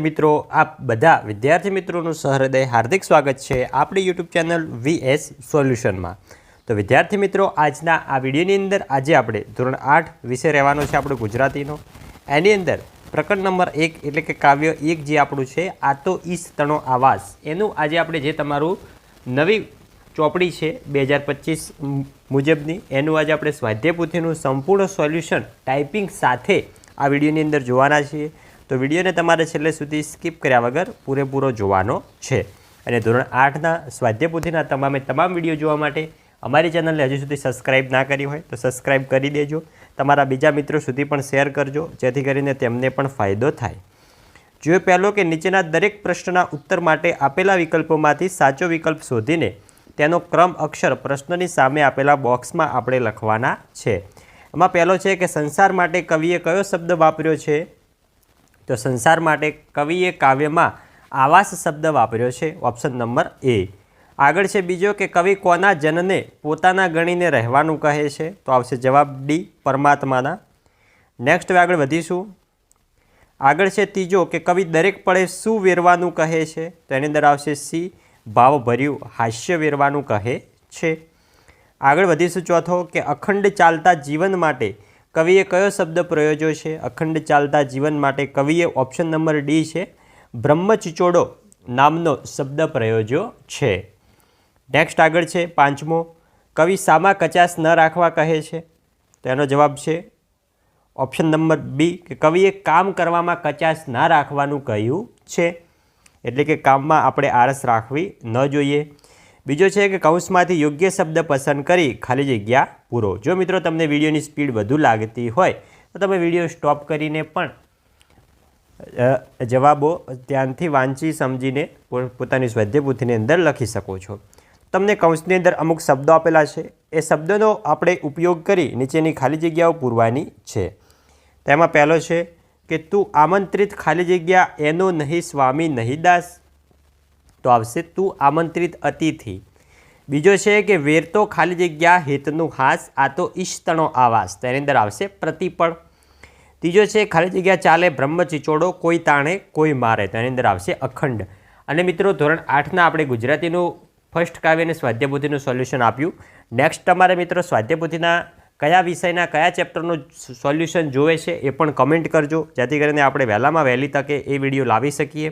મિત્રો આપ બધા વિદ્યાર્થી મિત્રોનું સહૃદય હાર્દિક સ્વાગત છે આપણી યુટ્યુબ ચેનલ વીએસ સોલ્યુશનમાં। તો વિદ્યાર્થી મિત્રો આજના આ વિડીયોની અંદર આજે આપણે ધોરણ 8 વિષય રહેવાનો છે આપણો ગુજરાતીનો। એની અંદર પ્રકરણ નંબર 1 એટલે કે કાવ્ય 1 જે આપણું છે આ તો ઈશ તણો આવાસ એનું આજે આપણે જે તમારું નવી ચોપડી છે 2025 મુજબની એનું આજે આપણે સ્વાધ્યાય પોથીનું સંપૂર્ણ સોલ્યુશન ટાઈપિંગ સાથે આ વિડીયોની અંદર જોવાના છીએ। તો વિડીયોને તમારે છેલ્લે સુધી સ્કીપ કર્યા વગર પૂરેપૂરો જોવાનો છે અને ધોરણ 8ના સ્વાધ્યાય પોથીના તમામ વિડીયો જોવા માટે અમારી ચેનલને હજુ સુધી સબસ્ક્રાઇબ ના કરી હોય તો સબસ્ક્રાઇબ કરી દેજો। તમારા બીજા મિત્રો સુધી પણ શેર કરજો જેથી કરીને તેમને પણ ફાયદો થાય। જો પહેલો કે નીચેના દરેક પ્રશ્નના ઉત્તર માટે આપેલા વિકલ્પોમાંથી સાચો વિકલ્પ શોધીને તેનો ક્રમ અક્ષર પ્રશ્નની સામે આપેલા બોક્સમાં આપણે લખવાના છે। એમાં પહેલો છે કે સંસાર માટે કવિએ કયો શબ્દ વાપર્યો છે? તો સંસાર માટે કવિએ કાવ્યમાં આવાસ શબ્દ વાપર્યો છે, ઓપ્શન નંબર એ। આગળ છે બીજો કે કવિ કોના જનને પોતાના ગણીને રહેવાનું કહે છે? તો આવશે જવાબ ડી, પરમાત્માના। નેક્સ્ટ આગળ વધીશું। આગળ છે ત્રીજો કે કવિ દરેક પળે શું વેરવાનું કહે છે? તો એની અંદર આવશે સી, ભાવભર્યું હાસ્ય વેરવાનું કહે છે। આગળ વધીશું ચોથો કે અખંડ ચાલતા જીવન માટે કવિએ કયો શબ્દ પ્રયોજ્યો છે? અખંડ ચાલતા જીવન માટે કવિએ ઓપ્શન નંબર ડી છે બ્રહ્મચિચોડો નામનો શબ્દ પ્રયોજ્યો છે। નેક્સ્ટ આગળ છે પાંચમો કવિ સામા કચાશ ન રાખવા કહે છે? તો એનો જવાબ છે ઓપ્શન નંબર બી કે કવિએ કામ કરવામાં કચાશ ના રાખવાનું કહ્યું છે, એટલે કે કામમાં આપણે આળસ રાખવી ન જોઈએ। બીજો છે કે કૌંસમાંથી યોગ્ય શબ્દ પસંદ કરી ખાલી જગ્યા પૂરો। જો મિત્રો તમને વિડીયોની સ્પીડ વધુ લાગતી હોય તો તમે વિડીયો સ્ટોપ કરીને પણ જવાબો ધ્યાનથી વાંચી સમજીને પોતાની સ્વાધ્યાય પોથીની અંદર લખી શકો છો। તમને કૌંસની અંદર અમુક શબ્દો આપેલા છે એ શબ્દોનો આપણે ઉપયોગ કરી નીચેની ખાલી જગ્યાઓ પૂરવાની છે। તેમાં પહેલો છે કે તું આમંત્રિત ખાલી જગ્યા એનો નહીં સ્વામી નહીં દાસ, તો આવશે તું આમંત્રિત અતિથિ। બીજો છે કે વેરતો ખાલી જગ્યા હેતનું હાસ આ તો ઈશતણો આવાસ, તેની અંદર આવશે પ્રતિપળ। ત્રીજો છે ખાલી જગ્યા ચાલે બ્રહ્મચિચોડો કોઈ તાણે કોઈ મારે, તેની અંદર આવશે અખંડ। અને મિત્રો ધોરણ 8ના આપણે ગુજરાતીનું ફર્સ્ટ કાવ્ય અને સ્વાધ્યાય પોથીનું સોલ્યુશન આપ્યું। નેક્સ્ટ તમારે મિત્રો સ્વાધ્યાય પોથીના કયા વિષયના કયા ચેપ્ટરનું સોલ્યુશન જોવે છે એ પણ કમેન્ટ કરજો જેથી કરીને આપણે વહેલામાં વહેલી તકે એ વિડીયો લાવી શકીએ।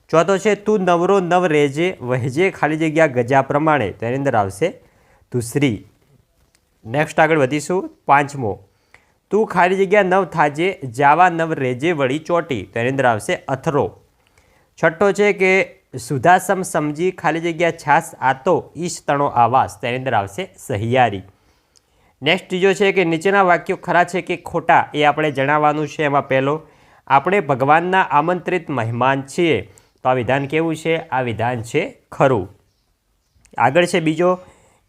ચોથો છે તું નવરો નવ રહેજે વહેજે ખાલી જગ્યા ગજા પ્રમાણે, તેની અંદર આવશે ધુસરી। નેક્સ્ટ આગળ વધીશું પાંચમો તું ખાલી જગ્યા નવ થાજે જાવા નવ રહેજે વળી ચોટી, તેની અંદર આવશે અથરો। છઠ્ઠો છે કે સુધાસમ સમજી ખાલી જગ્યા છાસ આ તો ઈશ તણો આવાસ, તેની અંદર આવશે સહિયારી। નેક્સ્ટ ત્રીજો છે કે નીચેના વાક્યો ખરા છે કે ખોટા એ આપણે જણાવવાનું છે। એમાં પહેલો આપણે ભગવાનના આમંત્રિત મહેમાન છીએ, તો આ વિધાન કેવું છે? આ વિધાન છે ખરું। આગળ છે બીજો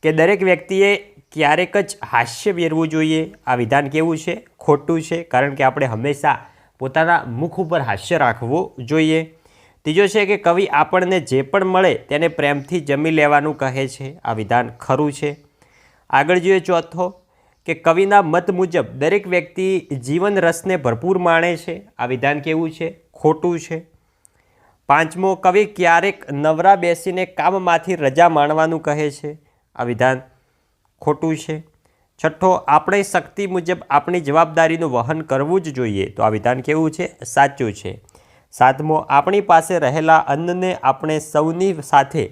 કે દરેક વ્યક્તિએ ક્યારેક જ હાસ્ય વેરવું જોઈએ, આ વિધાન કેવું છે? ખોટું છે, કારણ કે આપણે હંમેશા પોતાના મુખ ઉપર હાસ્ય રાખવું જોઈએ। ત્રીજો છે કે કવિ આપણને જે પણ મળે તેને પ્રેમથી જમી લેવાનું કહે છે, આ વિધાન ખરું છે। આગળ જોઈએ ચોથો કે કવિના મત મુજબ દરેક વ્યક્તિ જીવન રસને ભરપૂર માણે છે, આ વિધાન કેવું છે? ખોટું છે। પાંચમો કવિ ક્યારેક નવરા બેસીને કામમાંથી રજા માણવાનું કહે છે, આ વિધાન ખોટું છે। છઠ્ઠો આપણે શક્તિ મુજબ આપણી જવાબદારીનું વહન કરવું જ જોઈએ, તો આ વિધાન કેવું છે? સાચું છે। સાતમો આપણી પાસે રહેલા અન્નને આપણે સૌની સાથે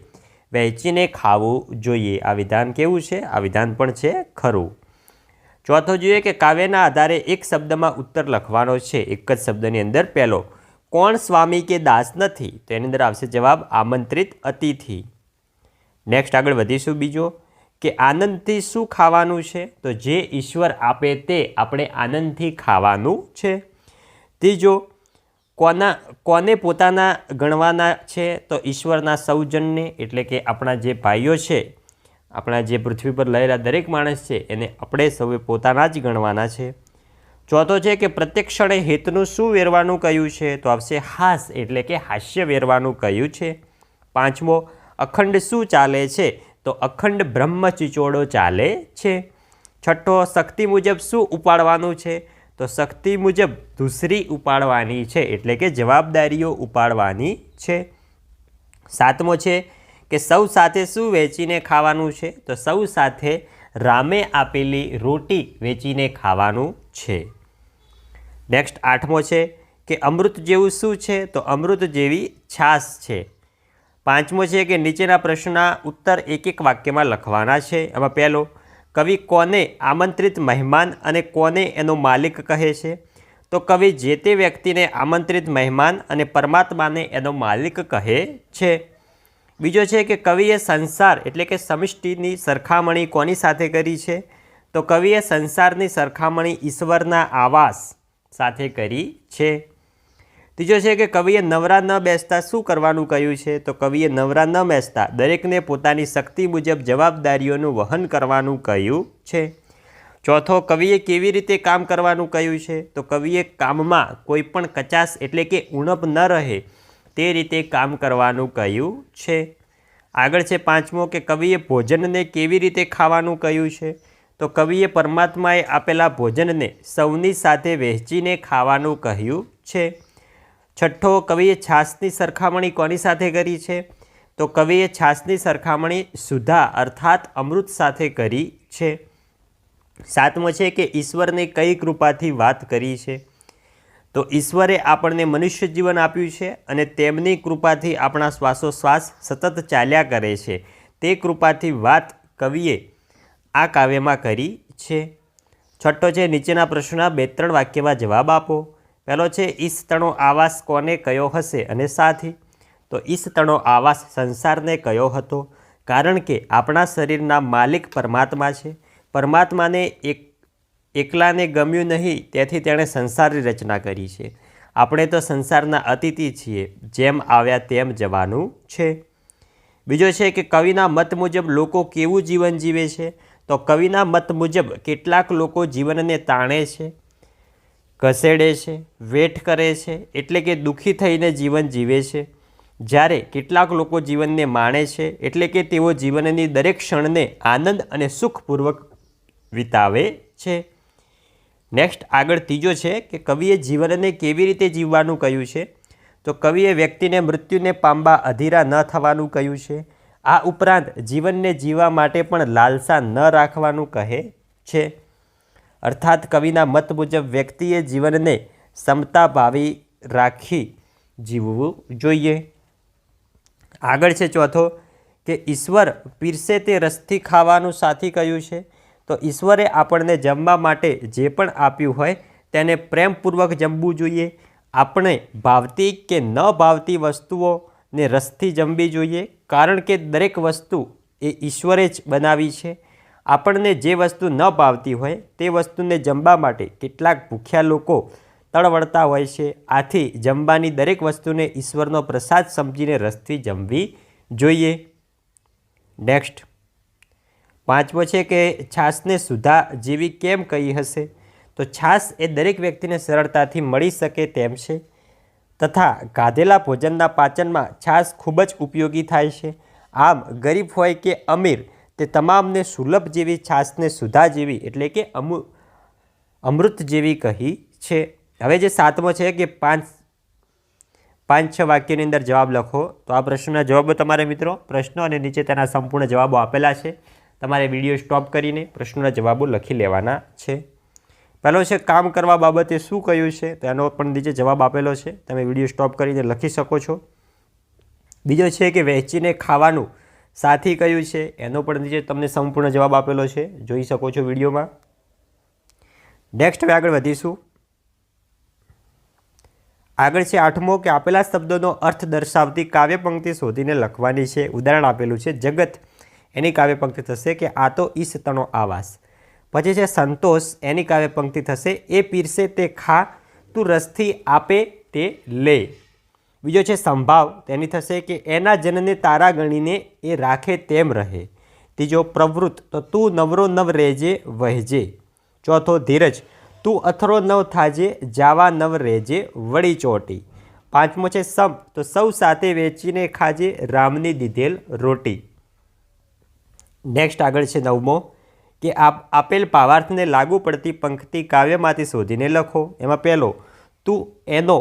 વહેંચીને ખાવું જોઈએ, આ વિધાન કેવું છે? આ વિધાન પણ છે ખરું। ચોથો જોઈએ કે કાવ્યના આધારે એક શબ્દમાં ઉત્તર લખવાનો છે, એક જ શબ્દની અંદર પહેલો કોણ સ્વામી કે દાસ નથી, તો એની અંદર આવશે જવાબ આમંત્રિત અતિથિ। નેક્સ્ટ આગળ વધીશું બીજો કે આનંદથી શું ખાવાનું છે? તો જે ઈશ્વર આપે તે આપણે આનંદથી ખાવાનું છે। ત્રીજો કોને પોતાના ગણવાના છે? તો ઈશ્વરના સૌજનને, એટલે કે આપણા જે ભાઈઓ છે, આપણા જે પૃથ્વી પર રહેલા દરેક માણસ છે એને આપણે સૌએ પોતાના જ ગણવાના છે। ચોથો છે કે પ્રત્યેક ક્ષણે હેતનું શું વેરવાનું કહ્યું છે? તો આવશે હાસ, એટલે કે હાસ્ય વેરવાનું કહ્યું છે। પાંચમો અખંડ શું ચાલે છે? તો અખંડ બ્રહ્મચિચોડો ચાલે છે। છઠ્ઠો શક્તિ મુજબ શું ઉપાડવાનું છે? તો તો શક્તિ મુજબ ધૂસરી ઉપાડવાની છે, એટલે કે જવાબદારીઓ ઉપાડવાની છે. 7મો છે કે સૌ સાથે શું વેચીને ખાવાનું છે? તો સૌ સાથે રામે આપેલી રોટી વેચીને ખાવાનું છે. નેક્સ્ટ 8મો છે કે અમૃત જેવું શું છે? તો અમૃત જેવી છાશ છે. 5મો છે કે નીચેના પ્રશ્નના ઉત્તર એક એક વાક્યમાં લખવાના છે. એમાં પહેલો, કવિ કોને આમંત્રિત મહેમાન અને કોને એનો માલિક કહે છે? તો કવિ જે તે વ્યક્તિને આમંત્રિત મહેમાન અને પરમાત્માને એનો માલિક કહે છે. બીજો છે કે કવિએ સંસાર એટલે કે સમષ્ટિની સરખામણી કોની સાથે કરી છે? તો કવિએ સંસારની સરખામણી ઈશ્વરના આવાસ સાથે કરી છે. ત્રીજો છે કે કવિએ નવરા ન બેસતા શું કરવાનું કહ્યું છે? તો કવિએ નવરા ન બેસતા દરેકને પોતાની શક્તિ મુજબ જવાબદારીઓનું વહન કરવાનું કહ્યું છે. ચોથો, કવિએ કેવી રીતે કામ કરવાનું કહ્યું છે? તો કવિએ કામમાં કોઈ પણ કચાશ એટલે કે ઉણપ ન રહે તે રીતે કામ કરવાનું કહ્યું છે. આગળ છે 5મો કે કવિએ ભોજનને કેવી રીતે ખાવાનું કહ્યું છે? તો કવિએ પરમાત્માએ આપેલા ભોજનને સૌની સાથે વહેંચીને ખાવાનું કહ્યું છે. છઠ્ઠો, કવિએ છાશની સરખામણી કોની સાથે કરી છે? તો કવિએ છાશની સરખામણી સુધા અર્થાત અમૃત સાથે કરી છે. 7મો છે કે ઈશ્વરને કઈ કૃપાથી વાત કરી છે? તો ઈશ્વરે આપણને મનુષ્ય જીવન આપ્યું છે અને તેમની કૃપાથી આપણા શ્વાસોશ્વાસ સતત ચાલ્યા કરે છે. તે કૃપાથી વાત કવિએ આ કાવ્યમાં કરી છે. છઠ્ઠો છે નીચેના પ્રશ્નના 2-3 વાક્યમાં જવાબ આપો. પહેલો છે ઈશતણો આવાસ કોને કયો હશે અને સાથી? તો ઈશતણો આવાસ સંસારને કયો હતો? કારણ કે આપણા શરીરના માલિક પરમાત્મા છે. પરમાત્માને એકલાને ગમ્યું નહીં, તેથી તેણે સંસારની રચના કરી છે. આપણે તો સંસારના અતિથિ છીએ, જેમ આવ્યા તેમ જવાનું છે. બીજો છે કે કવિના મત મુજબ લોકો કેવું જીવન જીવે છે? તો કવિના મત મુજબ કેટલાક લોકો જીવનને તાણે છે, ઘસેડે છે, વેઠ કરે છે, એટલે કે દુઃખી થઈને જીવન જીવે છે. જ્યારે કેટલાક લોકો જીવનને માણે છે, એટલે કે તેઓ જીવનની દરેક ક્ષણને આનંદ અને સુખપૂર્વક વિતાવે છે. નેક્સ્ટ આગળ ત્રીજો છે કે કવિએ જીવનને કેવી રીતે જીવવાનું કહ્યું છે? તો કવિએ વ્યક્તિને મૃત્યુને પામવા અધીરા ન થવાનું કહ્યું છે. આ ઉપરાંત જીવનને જીવવા માટે પણ લાલસા ન રાખવાનું કહે છે. અર્થાત કવિના મત મુજબ વ્યક્તિએ જીવનને સમતાભાવી રાખી જીવવું જોઈએ. આગળ છે ચોથો કે ઈશ્વર પીરસે તે રસથી ખાવાનું સાથી કહ્યું છે? તો ઈશ્વરે આપણને જમવા માટે જે પણ આપ્યું હોય તેને પ્રેમપૂર્વક જમવું જોઈએ. આપણે ભાવતી કે ન ભાવતી વસ્તુઓને રસથી જમવી જોઈએ, કારણ કે દરેક વસ્તુ એ ઈશ્વરે જ બનાવી છે. આપણને જે વસ્તુ ન ભાવતી હોય તે વસ્તુને જમવા માટે કેટલાક ભૂખ્યા લોકો તળવળતા હોય છે. આથી જમવાની દરેક વસ્તુને ઈશ્વરનો પ્રસાદ સમજીને રસથી જમવી જોઈએ. નેક્સ્ટ 5મો છે કે છાશને સુધા જેવી કેમ કહી હશે? તો છાશ એ દરેક વ્યક્તિને સરળતાથી મળી શકે તેમ છે, તથા ગાધેલા ભોજનના પાચનમાં છાશ ખૂબ જ ઉપયોગી થાય છે. આમ ગરીબ હોય કે અમીર તે તમામને સુલભ જેવી છાશને સુધા જેવી એટલે કે અમૃત જેવી કહી છે. હવે જે 7મો છે કે 5-6 વાક્યની અંદર જવાબ લખો. તો આ પ્રશ્નના જવાબો તમારે મિત્રો પ્રશ્નો અને નીચે તેના સંપૂર્ણ જવાબો આપેલા છે. તમારે વિડીયો સ્ટોપ કરીને પ્રશ્નોના જવાબો લખી લેવાના છે. પહેલો છે કામ કરવા બાબતે શું કહ્યું છે? તો એનો પણ નીચે જવાબ આપેલો છે, તમે વિડીયો સ્ટોપ કરીને લખી શકો છો. બીજો છે કે વહેંચીને ખાવાનું સાથી કહ્યું છે? એનો પણ નીચે તમને સંપૂર્ણ જવાબ આપેલો છે, જોઈ શકો છો વિડીયોમાં. નેક્સ્ટ હવે આગળ વધીશું. આગળ છે 8મો કે આપેલા શબ્દોનો અર્થ દર્શાવતી કાવ્ય પંક્તિ શોધીને લખવાની છે. ઉદાહરણ આપેલું છે જગત, એની કાવ્ય પંક્તિ થશે કે આ તો ઈશતણો આવાસ. પછી છે સંતોષ, એની કાવ્ય પંક્તિ થશે એ પીરસે તે ખા, તું રસથી આપે તે લે. બીજો છે સંભાવ, તેની થશે કે એના જનને તારા ગણીને એ રાખે તેમ રહે. ત્રીજો પ્રવૃત્ત, તો તું નવરો નવ રહેજે વહેજે. ચોથો ધીરજ, તું અથરો નવ થાજે જાવા નવ રહેજે વળી ચોટી. 5મો છે સમ, તો સૌ સાથે વેચીને ખાજે રામની દીધેલ રોટી. નેક્સ્ટ આગળ છે 9મો કે આપેલ ભાવાર્થને લાગુ પડતી પંક્તિ કાવ્યમાંથી શોધીને લખો. એમાં પહેલો, તું એનો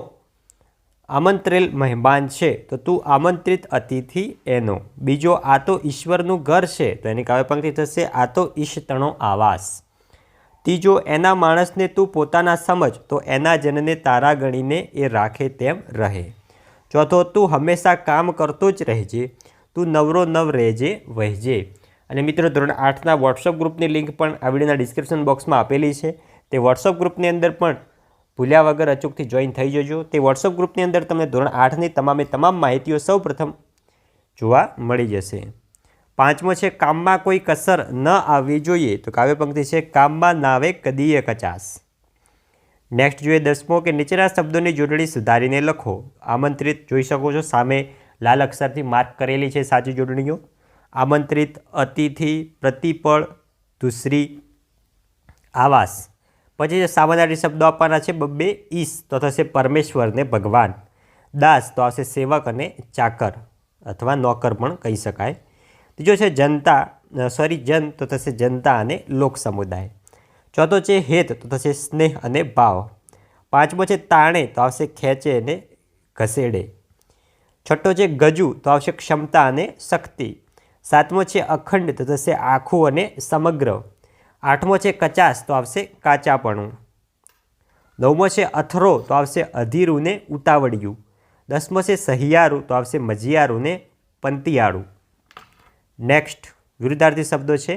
આમંત્રેલ મહેમાન છે તો તું આમંત્રિત અતિથિ એનો. બીજો, આ તો ઈશ્વરનું ઘર છે તો એની કાવ્ય પંક્તિ થશે આ તો ઈશતણો આવાસ. ત્રીજો, એના માણસને તું પોતાના સમજ તો એના જનને તારા ગણીને એ રાખે તેમ રહે. ચોથો, તું હંમેશા કામ કરતો જ રહેજે, તું નવરો નવ રહેજે વહેજે. અને મિત્રો ધોરણ 8ના વોટ્સઅપ ગ્રુપની લિંક પણ આ વિડીયોના ડિસ્ક્રિપ્શન બોક્સમાં આપેલી છે. તે વોટ્સઅપ ગ્રુપની અંદર પણ ભૂલ્યા વગર અચૂકથી જોઈન થઈ જજો. તે વોટ્સઅપ ગ્રુપની અંદર તમને ધોરણ 8ની તમામ માહિતીઓ સૌપ્રથમ જોવા મળી જશે. પાંચમો છે કામમાં કોઈ કસર ન આવવી જોઈએ તો કાવ્ય પંક્તિ છે કામમાં નાવે કદીએ કચાસ. નેક્સ્ટ જોઈએ 10મો કે નીચેના શબ્દોની જોડણી સુધારીને લખો. આમંત્રિત જોઈ શકો છો, સામે લાલ અક્ષરથી માર્ક કરેલી છે સાચી જોડણીઓ. આમંત્રિત, અતિથિ, પ્રતિપળ, દૂસરી, આવાસ. પછી જે સામાનાર્થી શબ્દો આપવાના છે બબ્બે. ઈશ તો થશે પરમેશ્વર ને ભગવાન. દાસ તો આવશે સેવક અને ચાકર અથવા નોકર પણ કહી શકાય. ત્રીજો છે જન તો થશે જનતા અને લોક સમુદાય. ચોથો છે હેત તો થશે સ્નેહ અને ભાવ. પાંચમો છે તાણે તો આવશે ખેંચે અને ઘસેડે. છઠ્ઠો છે ગજુ તો આવશે ક્ષમતા અને શક્તિ. સાતમો છે અખંડ તો થશે આખું અને સમગ્ર. આઠમો છે કચાસ તો આવશે કાચાપણું. નવમો છે અથરો તો આવશે અધીરું ને ઉતાવળિયું. 10મો છે સહિયારું તો આવશે મજિયારું ને પંતિયાળું. નેક્સ્ટ વિરુદ્ધાર્થી શબ્દો છે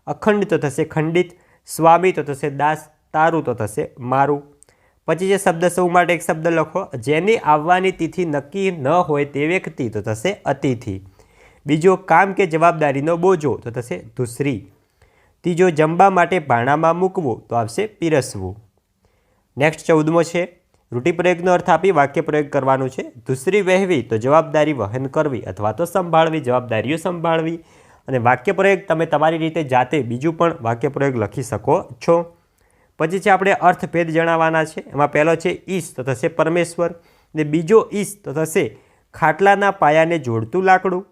અખંડ તો થશે ખંડિત, સ્વામી તો થશે દાસ, તારું તો થશે મારું. પછી જે શબ્દ સૌ માટે એક શબ્દ લખો. જેની આવવાની તિથિ નક્કી ન હોય તે વ્યક્તિ તો થશે અતિથિ. બીજો, કામ કે જવાબદારીનો બોજો તો થશે ધૂસરી. ત્રીજો, જમવા માટે ભાણામાં મૂકવું તો આવશે પીરસવું. નેક્સ્ટ 14મો છે રૂઢિપ્રયોગનો અર્થ આપી વાક્ય પ્રયોગ કરવાનું છે. ધૂસરી વહેવી તો જવાબદારી વહન કરવી અથવા તો સંભાળવી, જવાબદારીઓ સંભાળવી. અને વાક્ય પ્રયોગ તમે તમારી રીતે જાતે બીજું પણ વાક્ય પ્રયોગ લખી શકો છો. પછી છે આપણે અર્થભેદ જણાવવાના છે. એમાં પહેલો છે ઈશ તો થશે પરમેશ્વર, ને બીજો ઈશ તો થશે ખાટલાના પાયાને જોડતું લાકડું.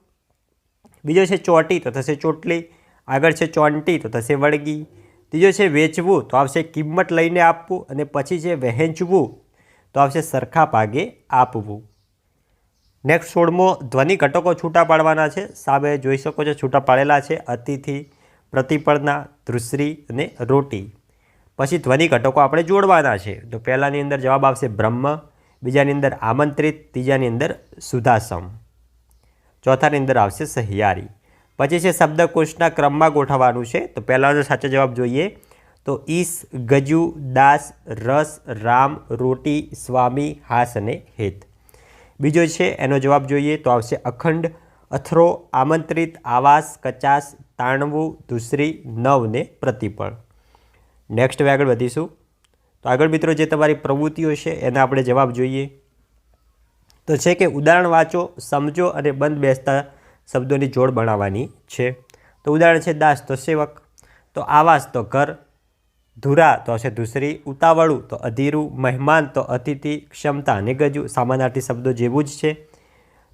બીજો છે ચોટી તો થશે ચોટલી. આગળ છે ચોંટી તો થશે વળગી. ત્રીજો છે વેચવું તો આવશે કિંમત લઈને આપવું. અને પછી છે વહેંચવું તો આવશે સરખા ભાગે આપવું. નેક્સ્ટ 16મો ધ્વનિ ઘટકો છૂટા પાડવાના છે. સામે જોઈ શકો છો છૂટા પાડેલા છે અતિથિ, પ્રતિપળના, ધ્રુસરી અને રોટી. પછી ધ્વનિ ઘટકો આપણે જોડવાના છે. તો પહેલાની અંદર જવાબ આવશે બ્રહ્મ, બીજાની અંદર આમંત્રિત, ત્રીજાની અંદર સુધાસમ, ચોથાની અંદર આવશે સહિયારી. પછી છે શબ્દકોશના ક્રમમાં ગોઠવવાનું છે. તો પહેલાંનો સાચો જવાબ જોઈએ તો ઈશ, ગજુ, દાસ, રસ, રામ, રોટી, સ્વામી, હાસ અને હેત. બીજો છે એનો જવાબ જોઈએ તો આવશે અખંડ, અથરો, આમંત્રિત, આવાસ, કચાસ, તાણવું, ધૂસરી, નવ ને પ્રતિપળ. નેક્સ્ટ હવે આગળ વધીશું. તો આગળ મિત્રો જે તમારી પ્રવૃત્તિઓ છે એના આપણે જવાબ જોઈએ. તો છે કે ઉદાહરણ વાંચો, સમજો અને બંધ બેસતા શબ્દોની જોડ બનાવવાની છે. તો ઉદાહરણ છે દાસ તો સેવક, તો આવાસ તો ઘર, ધુરા તો હશે ધૂસરી, ઉતાવળું તો અધીરું, મહેમાન તો અતિથિ, ક્ષમતા અને ગજુ સામાનાર્થી શબ્દો જેવું જ છે.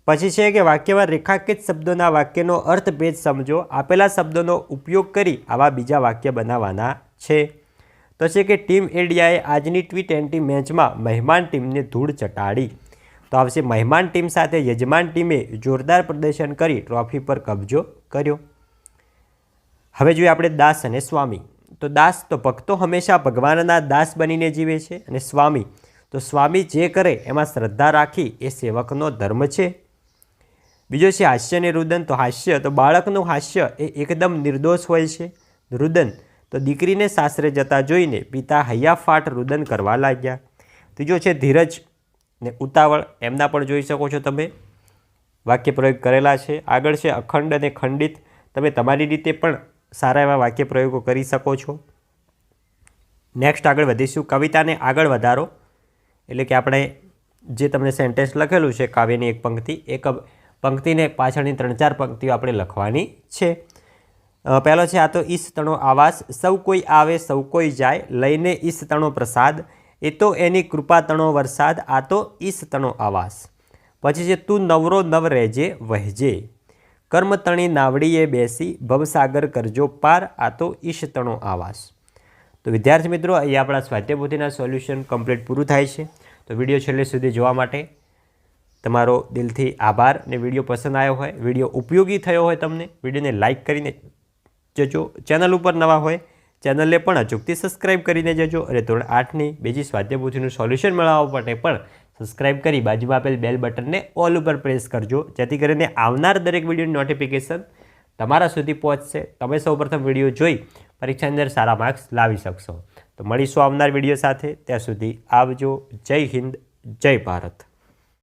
પછી છે કે વાક્યમાં રેખાંકિત શબ્દોના વાક્યનો અર્થભેદ સમજો. આપેલા શબ્દોનો ઉપયોગ કરી આવા બીજા વાક્ય બનાવવાના છે. તો છે કે ટીમ ઇન્ડિયાએ આજની T20 મેચમાં મહેમાન ટીમને ધૂળ ચટાડી. તો આવશે મહેમાન ટીમ સાથે યજમાન ટીમે જોરદાર પ્રદર્શન કરી ટ્રોફી પર કબજો કર્યો. હવે જોઈએ આપણે દાસ અને સ્વામી. તો દાસ તો ભક્તો હંમેશા ભગવાનના દાસ બનીને જીવે છે. અને સ્વામી તો સ્વામી જે કરે એમાં શ્રદ્ધા રાખી એ સેવકનો ધર્મ છે. બીજો છે હાસ્ય અને રુદન. તો હાસ્ય તો બાળકનું હાસ્ય એ એકદમ નિર્દોષ હોય છે. રુદન તો દીકરીને સાસરે જતા જોઈને પિતા હૈયાફાટ રુદન કરવા લાગ્યા. ત્રીજો છે ધીરજ ને ઉતાવળ. એમના પણ જોઈ શકો છો તમે વાક્ય પ્રયોગ કરેલા છે. આગળ છે અખંડ અને ખંડિત. તમે તમારી રીતે પણ સારા એવા વાક્ય પ્રયોગો કરી શકો છો. નેક્સ્ટ આગળ વધીશું. કવિતાને આગળ વધારો એટલે કે આપણે જે તમને સેન્ટેન્સ લખેલું છે કાવ્યની એક પંક્તિ, એક પંક્તિને પાછળની 3-4 પંક્તિઓ આપણે લખવાની છે. પહેલો છે આ તો ઈશ તણો આવાસ, સૌ કોઈ આવે સૌ કોઈ જાય, લઈને ઈશ તણો પ્રસાદ, એ તો એની કૃપા તણો વરસાદ, આ તો ઈશ તણો આવાસ. પછી છે તું નવરો નવ રહેજે વહેજે, કર્મતણી નાવડીએ બેસી ભવસાગર કરજો પાર, આ તો ઈશતણો આવાસ. તો વિદ્યાર્થી મિત્રો, અહીં આપણા સ્વાધ્યાયપોથીના સોલ્યુશન કમ્પ્લીટ પૂરું થાય છે. તો વિડીયો છેલ્લે સુધી જોવા માટે તમારો દિલથી આભાર. ને વિડીયો પસંદ આવ્યો હોય, વિડીયો ઉપયોગી થયો હોય તમને, વિડીયોને લાઇક કરીને જજો. ચેનલ ઉપર નવા હોય ચેનલને પણ અચૂકથી સબસ્ક્રાઈબ કરીને જજો. અને ધોરણ 8ની બીજી સ્વાધ્યાયપોથીનું સોલ્યુશન મેળવવા માટે પણ સબસ્ક્રાઈબ કરી બાજુમાં આપેલ બેલ બટનને ઓલ ઉપર પ્રેસ કરજો, જેથી કરીને આવનાર દરેક વિડીયોની નોટિફિકેશન તમારા સુધી પહોંચશે. તમે સૌપ્રથમ વિડીયો જોઈ પરીક્ષાની અંદર સારા માર્ક્સ લાવી શકશો. તો મળીશું આવનાર વિડીયો સાથે. ત્યાં સુધી આવજો. જય હિન્દ, જય ભારત.